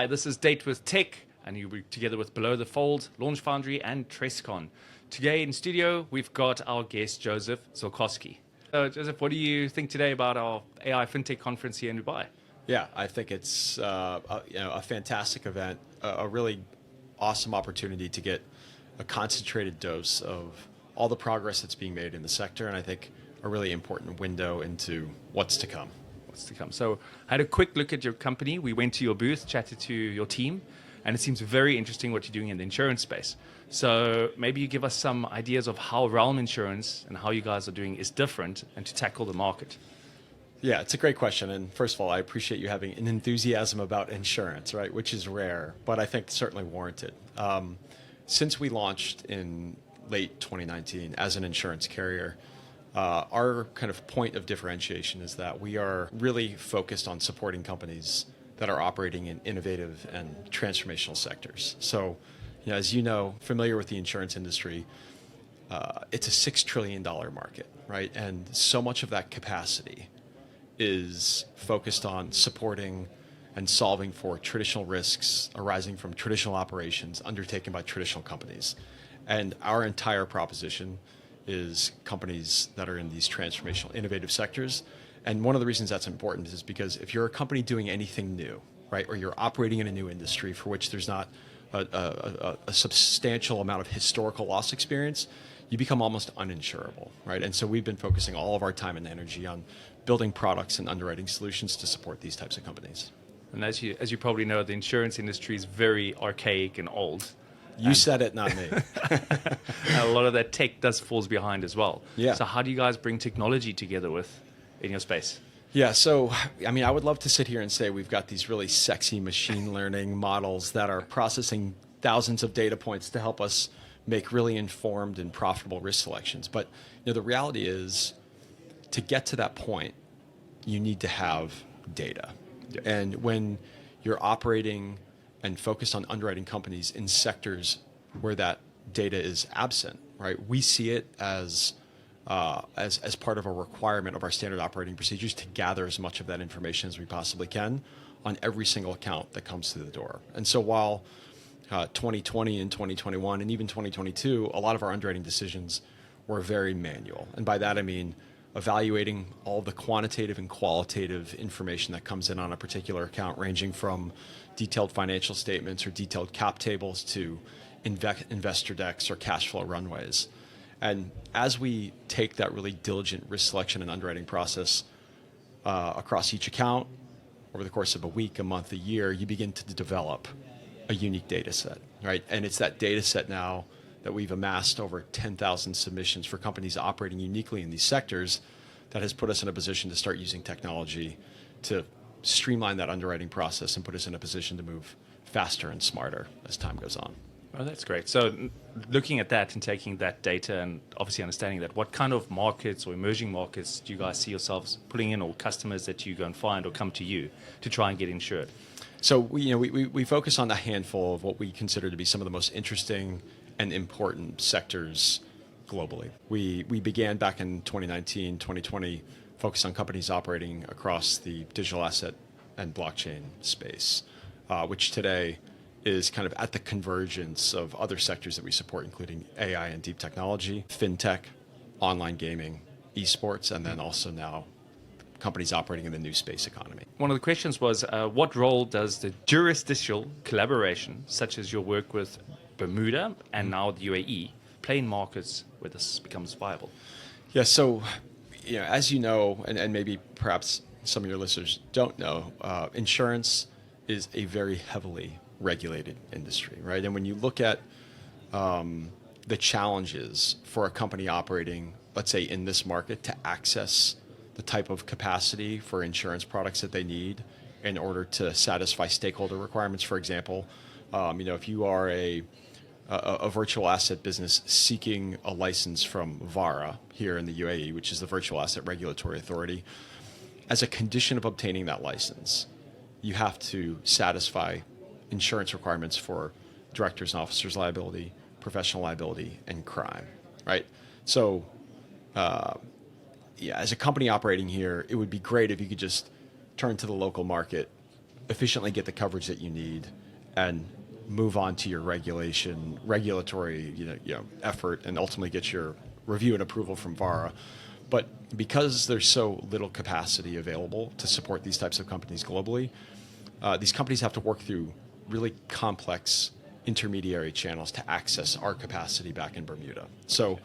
Hi, this is Date with Tech, and you'll be together with Below the Fold, Launch Foundry, and Trescon. Today in studio, we've got our guest, Joseph Ziolkowski. Joseph, what do you think today about our AI FinTech conference here in Dubai? Yeah, I think it's a fantastic event, a really awesome opportunity to get a concentrated dose of all the progress that's being made in the sector, and I think a really important window into what's to come. So I had a quick look at your company. We went to your booth, chatted to your team, and it seems very interesting what you're doing in the insurance space. So maybe you give us some ideas of how Relm Insurance and how you guys are doing is different and to tackle the market. Yeah, it's a great question. And first of all, I appreciate you having an enthusiasm about insurance, right, which is rare, but I think certainly warranted. Since we launched in late 2019 as an insurance carrier, our kind of point of differentiation is that we are really focused on supporting companies that are operating in innovative and transformational sectors. So, as you know, familiar with the insurance industry, it's a $6 trillion market, right? And so much of that capacity is focused on supporting and solving for traditional risks arising from traditional operations undertaken by traditional companies. And our entire proposition is companies that are in these transformational, innovative sectors. And one of the reasons that's important is because if you're a company doing anything new, right, or you're operating in a new industry for which there's not a substantial amount of historical loss experience, you become almost uninsurable, right? And so we've been focusing all of our time and energy on building products and underwriting solutions to support these types of companies. And as you probably know, the insurance industry is very archaic and old. You said it, not me. A lot of that tech falls behind as well. Yeah. So how do you guys bring technology together in your space? Yeah, so I would love to sit here and say we've got these really sexy machine learning models that are processing thousands of data points to help us make really informed and profitable risk selections. But the reality is, to get to that point, you need to have data. Yes. And when you're operating and focused on underwriting companies in sectors where that data is absent, right? We see it as part of a requirement of our standard operating procedures to gather as much of that information as we possibly can on every single account that comes through the door. And so while 2020 and 2021 and even 2022, a lot of our underwriting decisions were very manual. And by that I mean evaluating all the quantitative and qualitative information that comes in on a particular account, ranging from detailed financial statements or detailed cap tables to investor decks or cash flow runways. And as we take that really diligent risk selection and underwriting process across each account over the course of a week, a month, a year, you begin to develop a unique data set, right? And it's that data set now that we've amassed over 10,000 submissions for companies operating uniquely in these sectors that has put us in a position to start using technology to streamline that underwriting process and put us in a position to move faster and smarter as time goes on. Oh, that's great. So looking at that and taking that data and obviously understanding that, what kind of markets or emerging markets do you guys see yourselves putting in, or customers that you go and find or come to you to try and get insured? So we focus on a handful of what we consider to be some of the most interesting and important sectors globally. We began back in 2019, 2020, focused on companies operating across the digital asset and blockchain space, which today is kind of at the convergence of other sectors that we support, including AI and deep technology, fintech, online gaming, esports, and then also now companies operating in the new space economy. One of the questions was, what role does the jurisdictional collaboration, such as your work with Bermuda and now the UAE, play in markets where this becomes viable? Yeah, so as you know, and maybe perhaps some of your listeners don't know, insurance is a very heavily regulated industry, right? And when you look at the challenges for a company operating, let's say, in this market to access the type of capacity for insurance products that they need in order to satisfy stakeholder requirements, for example, if you are a virtual asset business seeking a license from VARA here in the UAE, which is the Virtual Asset Regulatory Authority, as a condition of obtaining that license, you have to satisfy insurance requirements for directors and officers liability, professional liability, and crime, right? So, as a company operating here, it would be great if you could just turn to the local market, efficiently get the coverage that you need and move on to your regulatory effort, and ultimately get your review and approval from VARA. But because there's so little capacity available to support these types of companies globally, these companies have to work through really complex intermediary channels to access our capacity back in Bermuda. So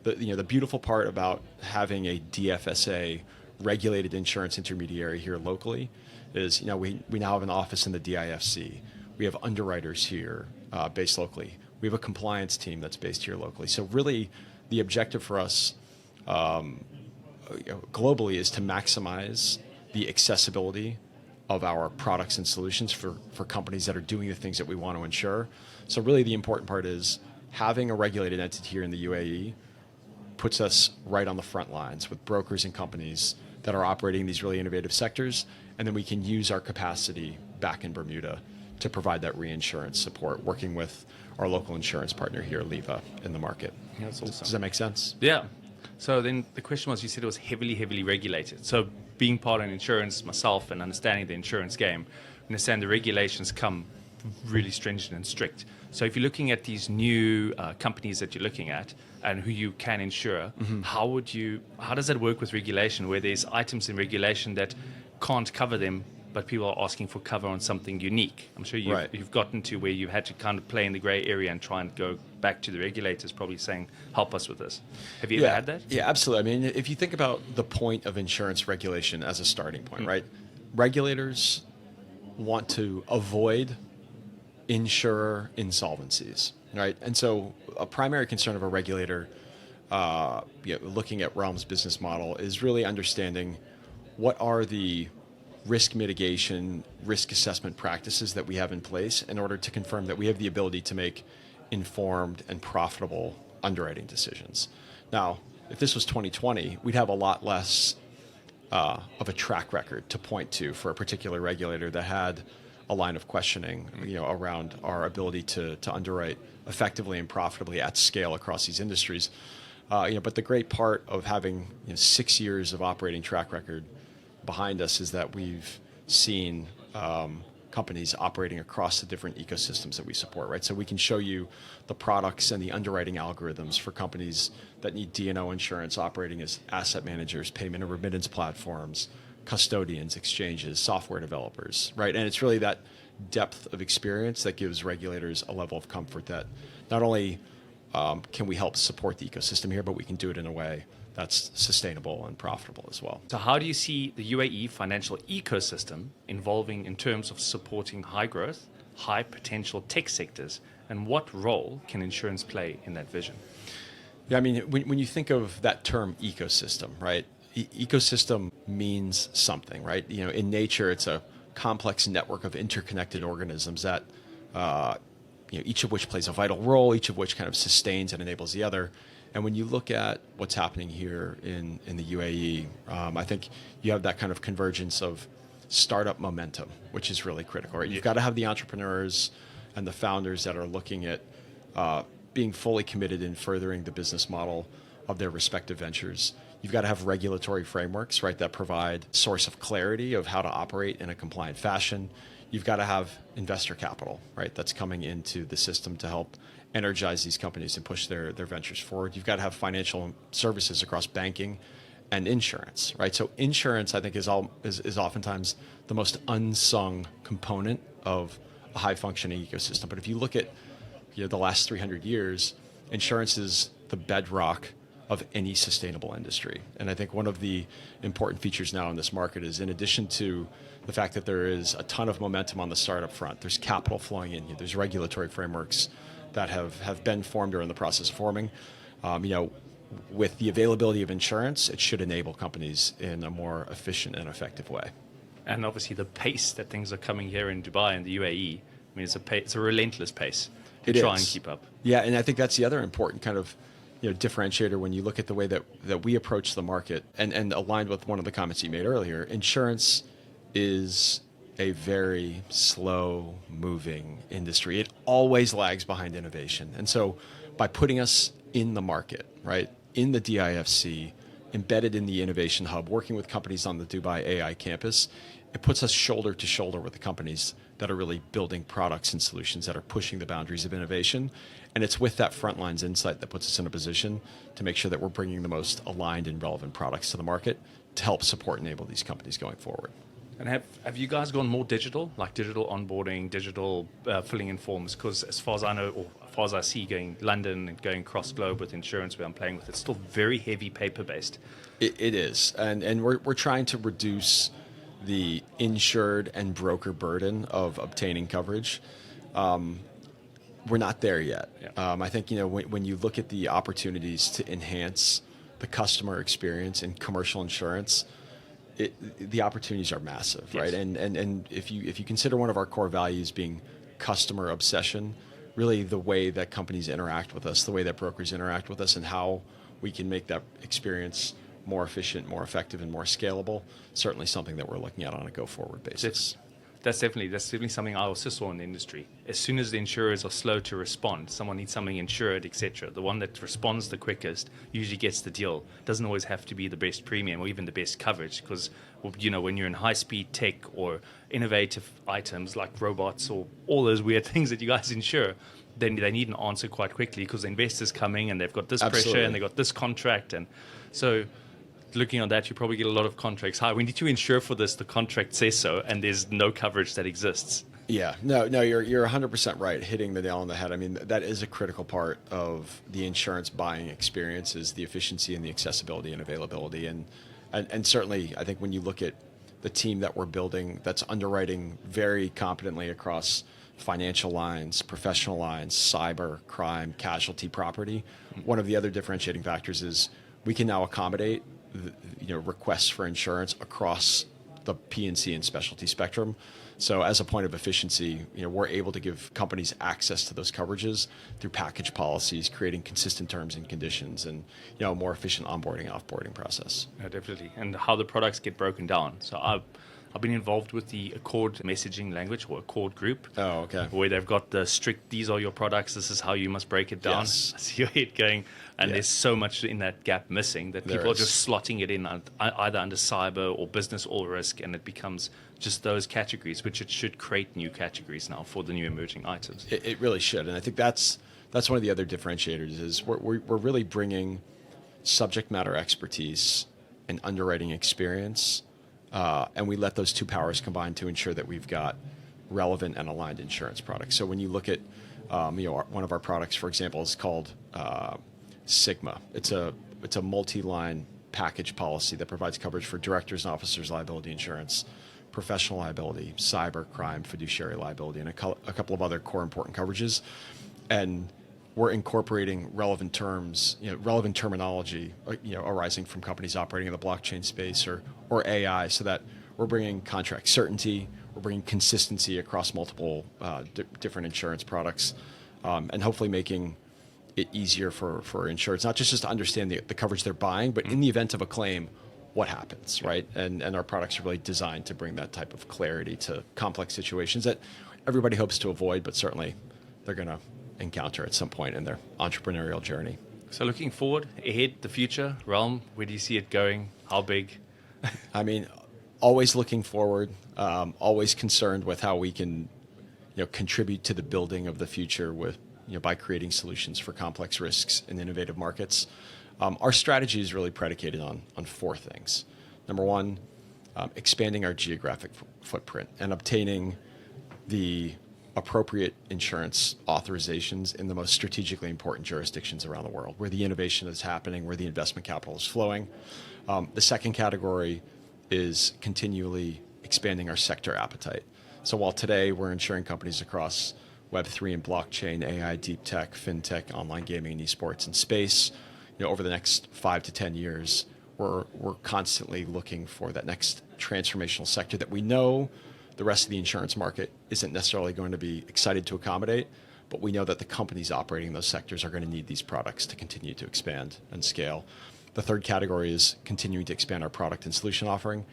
the beautiful part about having a DFSA regulated insurance intermediary here locally is, we now have an office in the DIFC. We have underwriters here based locally. We have a compliance team that's based here locally. So really the objective for us globally is to maximize the accessibility of our products and solutions for companies that are doing the things that we want to insure. So really the important part is having a regulated entity here in the UAE puts us right on the front lines with brokers and companies that are operating these really innovative sectors, and then we can use our capacity back in Bermuda to provide that reinsurance support, working with our local insurance partner here, Leva, in the market. Yeah, that's awesome. Does that make sense? Yeah. So then the question was, you said it was heavily, heavily regulated. So being part of insurance myself and understanding the insurance game, I understand the regulations come really stringent and strict. So if you're looking at these new companies that you're looking at and who you can insure, how does that work with regulation, where there's items in regulation that can't cover them, but people are asking for cover on something unique? I'm sure you've gotten to where you had to kind of play in the gray area and try and go back to the regulators, probably saying, help us with this. Have you ever had that? Yeah, absolutely. I mean, if you think about the point of insurance regulation as a starting point, right? Regulators want to avoid insurer insolvencies, right? And so a primary concern of a regulator looking at Relm's business model is really understanding what are the risk mitigation, risk assessment practices that we have in place in order to confirm that we have the ability to make informed and profitable underwriting decisions. Now, if this was 2020, we'd have a lot less of a track record to point to for a particular regulator that had a line of questioning, around our ability to underwrite effectively and profitably at scale across these industries. But the great part of having 6 years of operating track record behind us is that we've seen companies operating across the different ecosystems that we support, right? So we can show you the products and the underwriting algorithms for companies that need D&O insurance operating as asset managers, payment and remittance platforms, custodians, exchanges, software developers, right? And it's really that depth of experience that gives regulators a level of comfort that not only can we help support the ecosystem here, but we can do it in a way that's sustainable and profitable as well. So how do you see the UAE financial ecosystem evolving in terms of supporting high growth, high potential tech sectors, and what role can insurance play in that vision? Yeah, I mean, when you think of that term ecosystem, right? Ecosystem means something, right? In nature, it's a complex network of interconnected organisms that, each of which plays a vital role, each of which kind of sustains and enables the other. And when you look at what's happening here in the UAE, I think you have that kind of convergence of startup momentum, which is really critical, right? You've got to have the entrepreneurs and the founders that are looking at being fully committed in furthering the business model of their respective ventures. You've got to have regulatory frameworks, right, that provide a source of clarity of how to operate in a compliant fashion. You've got to have investor capital, right, that's coming into the system to help energize these companies and push their ventures forward. You've got to have financial services across banking and insurance, right? So insurance, I think, is oftentimes the most unsung component of a high-functioning ecosystem. But if you look at the last 300 years, insurance is the bedrock of any sustainable industry. And I think one of the important features now in this market is, in addition to the fact that there is a ton of momentum on the startup front, there's capital flowing in here, there's regulatory frameworks that have been formed or in the process of forming. With the availability of insurance, it should enable companies in a more efficient and effective way. And obviously the pace that things are coming here in Dubai and the UAE, I mean, it's a relentless pace to try and keep up. Yeah, and I think that's the other important kind of differentiator when you look at the way that we approach the market, and aligned with one of the comments you made earlier. Insurance is a very slow-moving industry. It always lags behind innovation. And so by putting us in the market, right, in the DIFC, embedded in the innovation hub, working with companies on the Dubai AI campus, it puts us shoulder to shoulder with the companies that are really building products and solutions that are pushing the boundaries of innovation. And it's with that frontlines insight that puts us in a position to make sure that we're bringing the most aligned and relevant products to the market to help support and enable these companies going forward. And have you guys gone more digital, like digital onboarding, digital filling in forms? Because as far as I know, or as far as I see, going London and going cross globe with insurance, where I'm playing with, it's still very heavy paper based. It is, and we're trying to reduce the insured and broker burden of obtaining coverage. We're not there yet. Yeah. I think when you look at the opportunities to enhance the customer experience in commercial insurance, the opportunities are massive, yes. right? And if you consider one of our core values being customer obsession, really the way that companies interact with us, the way that brokers interact with us, and how we can make that experience more efficient, more effective, and more scalable, certainly something that we're looking at on a go-forward basis. That's definitely something I also saw in the industry. As soon as the insurers are slow to respond, someone needs something insured, etc. The one that responds the quickest usually gets the deal. Doesn't always have to be the best premium or even the best coverage, because when you're in high-speed tech or innovative items like robots or all those weird things that you guys insure, then they need an answer quite quickly because the investor's coming and they've got this Absolutely. pressure and they've got this contract, and so. Looking on that, you probably get a lot of contracts. Hi, we need to insure for this. The contract says so, and there's no coverage that exists. Yeah, no, you're 100% right, hitting the nail on the head. I mean, that is a critical part of the insurance buying experience, is the efficiency and the accessibility and availability. And certainly, I think when you look at the team that we're building, that's underwriting very competently across financial lines, professional lines, cyber, crime, casualty, property. One of the other differentiating factors is we can now accommodate requests for insurance across the P&C and specialty spectrum. So as a point of efficiency, we're able to give companies access to those coverages through package policies, creating consistent terms and conditions, and a more efficient onboarding and offboarding process. Yeah, definitely. And how the products get broken down. So I've been involved with the Accord messaging language, or Accord group. Oh, okay. Where they've got the strict, these are your products, this is how you must break it down. Yes. I see your head going. And Yeah. there's so much in that gap missing that There people are is. just slotting it in either under cyber or business all risk, and it becomes just those categories, which it should create new categories now for the new emerging items. It really should, and I think that's one of the other differentiators is we're really bringing subject matter expertise and underwriting experience, and we let those two powers combine to ensure that we've got relevant and aligned insurance products. So when you look at one of our products, for example, is called Sigma. It's a multi-line package policy that provides coverage for directors and officers liability insurance, professional liability, cyber, crime, fiduciary liability, and a couple of other core important coverages. And we're incorporating relevant terms, relevant terminology, arising from companies operating in the blockchain space or AI, so that we're bringing contract certainty, we're bringing consistency across multiple different insurance products, and hopefully making it easier for insurers, not just to understand the coverage they're buying, but in the event of a claim, what happens, right? And our products are really designed to bring that type of clarity to complex situations that everybody hopes to avoid, but certainly they're going to encounter at some point in their entrepreneurial journey. So looking forward, ahead, the future, Relm, where do you see it going? How big? I mean, always looking forward, always concerned with how we can contribute to the building of the future with by creating solutions for complex risks in innovative markets. Our strategy is really predicated on four things. Number one, expanding our geographic footprint and obtaining the appropriate insurance authorizations in the most strategically important jurisdictions around the world, where the innovation is happening, where the investment capital is flowing. The second category is continually expanding our sector appetite. So while today we're insuring companies across Web3 and blockchain, AI, deep tech, fintech, online gaming, and esports and space, over the next 5 to 10 years, we're constantly looking for that next transformational sector that we know the rest of the insurance market isn't necessarily going to be excited to accommodate, but we know that the companies operating in those sectors are going to need these products to continue to expand and scale. The third category is continuing to expand our product and solution offering.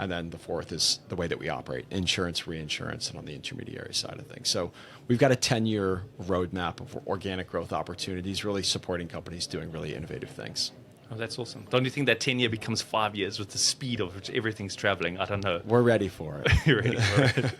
And then the fourth is the way that we operate, insurance, reinsurance, and on the intermediary side of things. So we've got a 10-year roadmap of organic growth opportunities, really supporting companies doing really innovative things. Oh, that's awesome. Don't you think that 10 year becomes 5 years with the speed of which everything's traveling? I don't know. We're ready for it. You're ready for it.